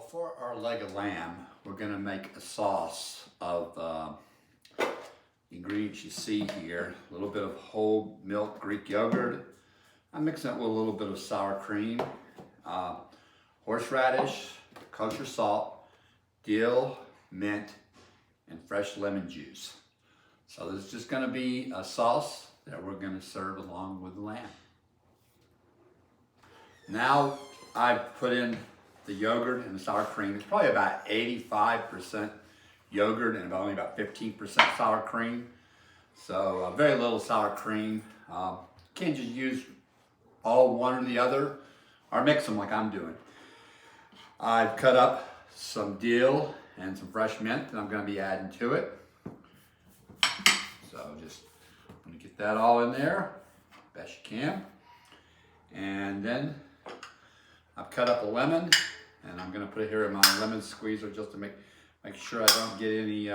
Well, for our leg of lamb, we're going to make a sauce of the ingredients you see here. A little bit of whole milk Greek yogurt. I'm mixing it with a little bit of sour cream, horseradish, kosher salt, dill, mint, and fresh lemon juice. So this is just going to be a sauce that we're going to serve along with the lamb. Now I've put in the yogurt and the sour cream. It's probably about 85% yogurt and only about 15% sour cream. So very little sour cream. Can't just use all one or the other or mix them like I'm doing. I've cut up some dill and some fresh mint that I'm going to be adding to it. So just I'm going to get that all in there best you can. And then I've cut up a lemon and I'm going to put it here in my lemon squeezer just to make sure I don't get any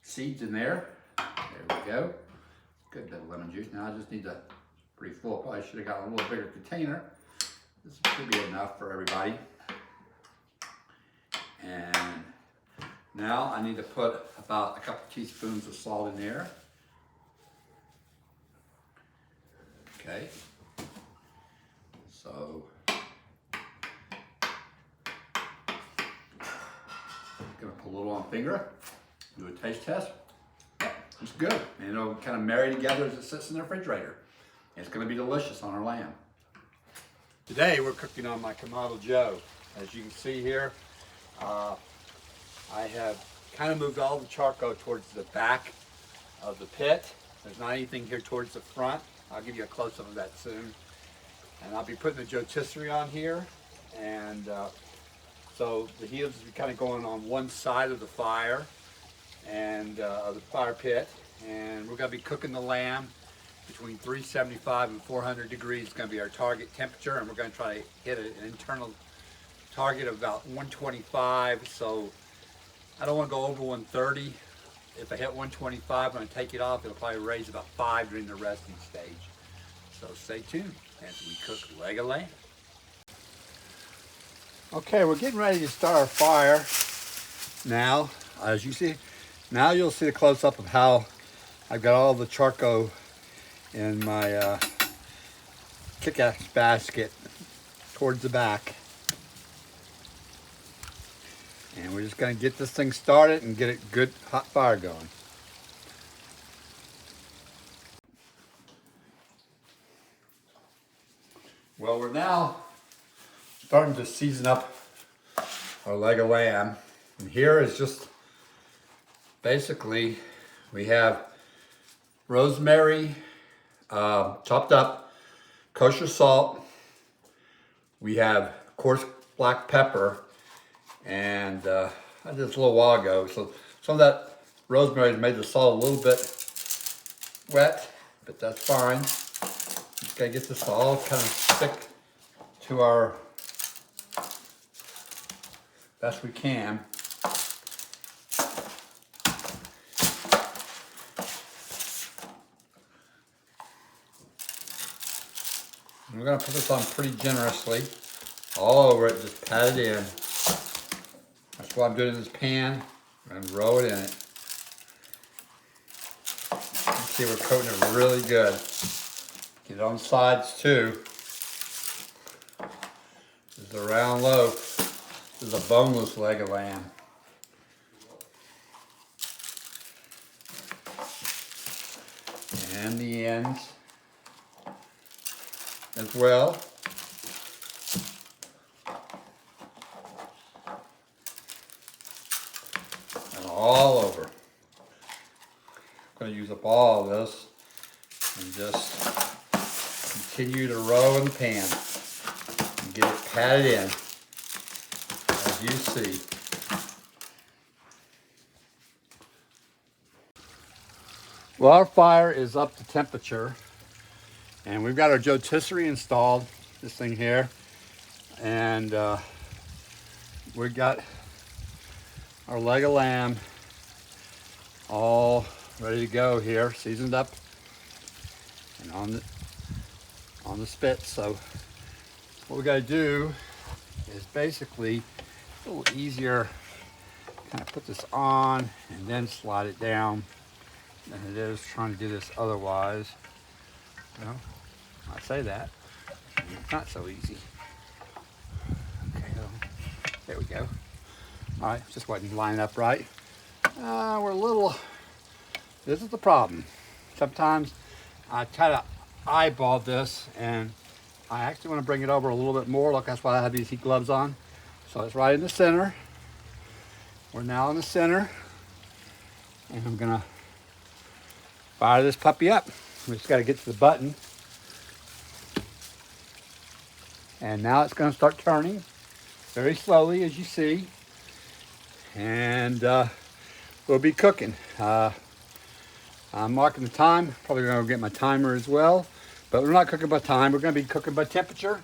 seeds in there. There we go. Good bit of lemon juice. Now I just need to pretty full. Probably should have got a little bigger container. This should be enough for everybody. And now I need to put about a couple teaspoons of salt in there. Okay. So gonna put a little on finger, do a taste test. It's good, and it'll kind of marry together as it sits in the refrigerator. It's gonna be delicious on our lamb. Today we're cooking on my Kamado Joe. As you can see here, I have kind of moved all the charcoal towards the back of the pit. There's not anything here towards the front. I'll give you a close-up of that soon. And I'll be putting the rotisserie on here. And so the heat is kind of going on one side of the fire and of the fire pit. And we're going to be cooking the lamb between 375 and 400 degrees. It's going to be our target temperature. And we're going to try to hit an internal target of about 125. So I don't want to go over 130. If I hit 125, I'm going to take it off. It'll probably raise about 5 during the resting stage. So stay tuned as we cook leg of lamb. Okay, we're getting ready to start our fire now. As you see, now you'll see a close-up of how I've got all the charcoal in my kick-ass basket towards the back. And we're just going to get this thing started and get a good hot fire going. Well, we're now starting to season up our leg of lamb. And here is just basically, we have rosemary, chopped up, kosher salt. We have coarse black pepper. And I did this a little while ago, so some of that rosemary has made the salt a little bit wet, but that's fine. Just gotta get this all kind of stick to our best we can. And we're gonna put this on pretty generously, all over it, just pat it in. That's what I'm doing in this pan. I'm going to roll it in it. You can see we're coating it really good. Get it on sides too. This is a round loaf. This is a boneless leg of lamb. And the ends as well. All over. I'm going to use up all of this and just continue to roll in the pan and get it patted in, as you see. Well, our fire is up to temperature and we've got our rotisserie installed, this thing here, and we got our leg of lamb all ready to go here, seasoned up and on the spit. So what we got to do is basically a little easier. Kind of put this on and then slide it down than it is trying to do this otherwise. Well, I say that, it's not so easy. Okay, there we go. All right, just wasn't lining up right. We're a little, this is the problem. Sometimes I try to eyeball this and I actually want to bring it over a little bit more. Look, that's why I have these heat gloves on. So it's right in the center. We're now in the center. And I'm gonna fire this puppy up. We just gotta get to the button. And now it's gonna start turning very slowly, as you see. And we'll be cooking. I'm marking the time. Probably gonna get my timer as well. But we're not cooking by time. We're gonna be cooking by temperature.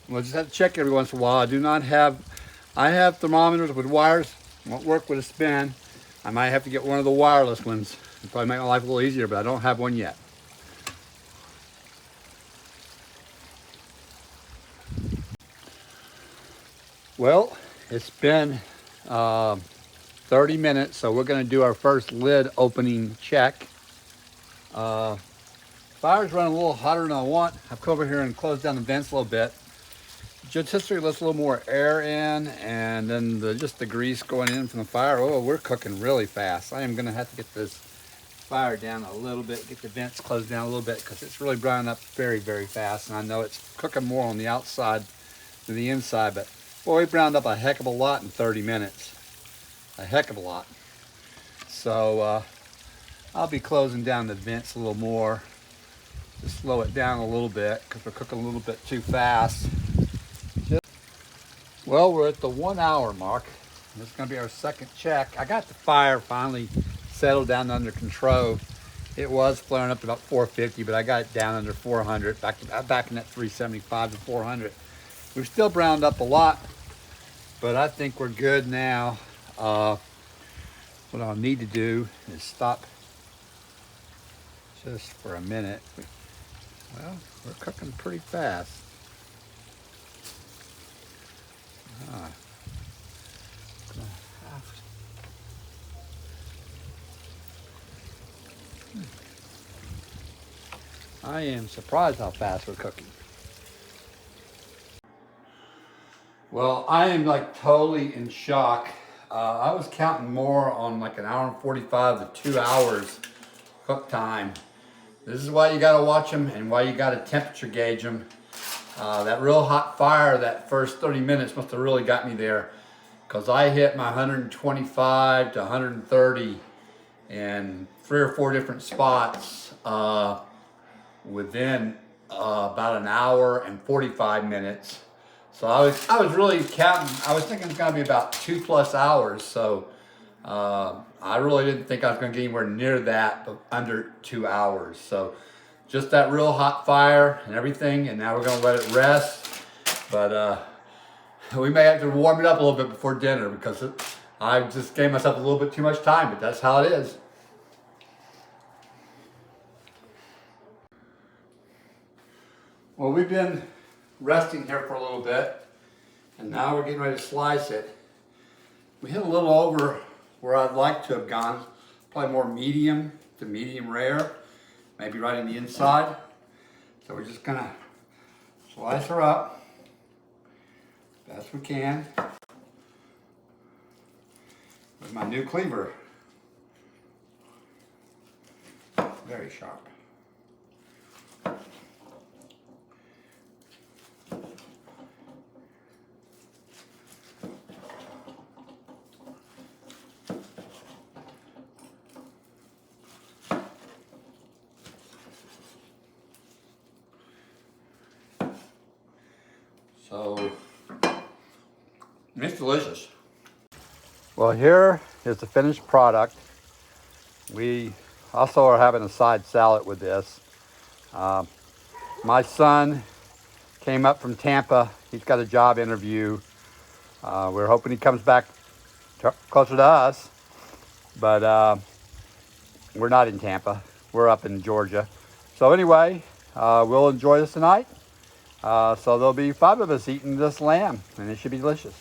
We'll just have to check every once in a while. I have thermometers with wires. Won't work with a spin. I might have to get one of the wireless ones. It'll probably make my life a little easier, but I don't have one yet. Well, it's been 30 minutes, so we're gonna do our first lid opening check. Fire's running a little hotter than I want. I've come over here and closed down the vents a little bit. Rotisserie lets a little more air in, and then just the grease going in from the fire. Oh, we're cooking really fast. I am gonna have to get this fire down a little bit, get the vents closed down a little bit, because it's really browning up very, very fast. And I know it's cooking more on the outside than the inside, but boy, we browned up a heck of a lot in 30 minutes. A heck of a lot. So I'll be closing down the vents a little more to slow it down a little bit, because we're cooking a little bit too fast. Well, we're at the 1 hour mark. This is going to be our second check. I got the fire finally settled down under control. It was flaring up to about 450, but I got it down under 400, back in that 375 to 400. We've still browned up a lot, but I think we're good now. What I'll need to do is stop just for a minute. Well, we're cooking pretty fast. I am surprised how fast we're cooking. Well, I am like totally in shock. I was counting more on like 1 hour and 45 to 2 hours cook time. This is why you gotta watch them and why you gotta temperature gauge them. That real hot fire, that first 30 minutes must have really got me there, because I hit my 125 to 130 in 3 or 4 different spots within about 1 hour and 45 minutes. So I was really counting. I was thinking it's gonna be about 2+ hours. So I really didn't think I was gonna get anywhere near that, but under 2 hours. So just that real hot fire and everything, and now we're gonna let it rest. But we may have to warm it up a little bit before dinner, because I just gave myself a little bit too much time, but that's how it is. Well, we've been resting here for a little bit, and now we're getting ready to slice it. We hit a little over where I'd like to have gone, probably more medium to medium rare, maybe right in the inside. So we're just gonna slice her up best we can with my new cleaver. Very sharp. So, it's delicious. Well, here is the finished product. We also are having a side salad with this. My son came up from Tampa. He's got a job interview. We're hoping he comes back closer to us, but we're not in Tampa. We're up in Georgia. So anyway, we'll enjoy this tonight. So there'll be 5 of us eating this lamb, and it should be delicious.